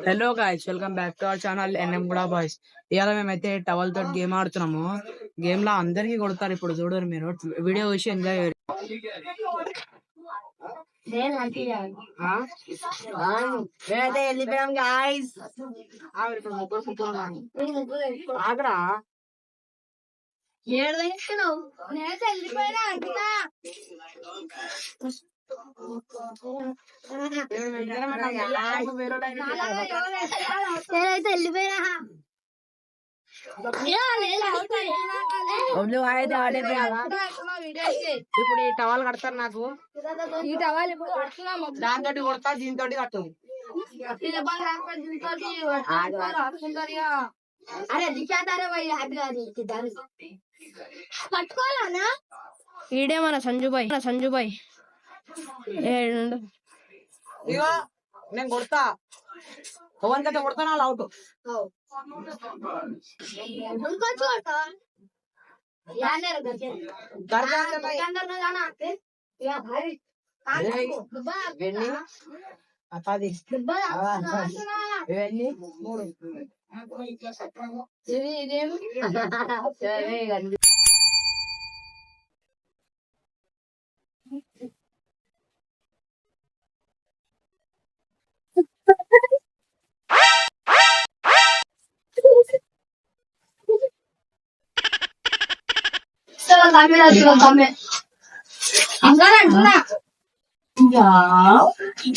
Hello guys, welcome back to our channel NM కూడా boys. ఇవాళ మేమైతే టవల్ తోటి గేమ్ ఆడుతున్నాము. గేమ్ లో అందరికి కొడతారు. ఇప్పుడు చూడరు, మీరు వీడియో చూసి ఎంజాయ్ చేయండి. వెళ్ళిపోయాం గాయ్స్. ఆగరా వెళ్ళిపోయినా ఇప్పుడు ఈ టవల్ కడతారు నాకు. ఈ టవల్ ఇప్పుడు దాంతో కొడతా, దీంతో కట్టు. అరే దిశాతారే పట్టుకోవాలనా? ఈడే మన సంజుబాయ్ ఇగో నేను కొడతా, పవన్కైతే కొడతాను, అలా అవుట్.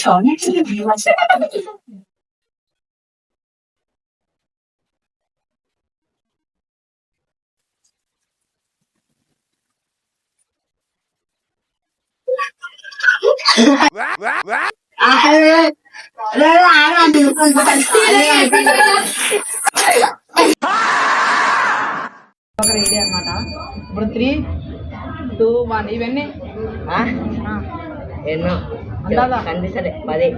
전일주를 미워하지. ఇదే అన్నమాట. ఇప్పుడు 3, 2, 1 ఇవన్నీ ఎన్నో కనిపిస్తలే 10.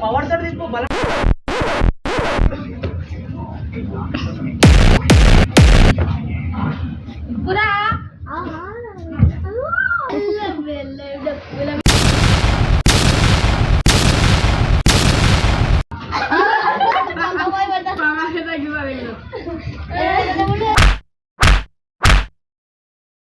పవర్ తోటి తీసుకో బలం.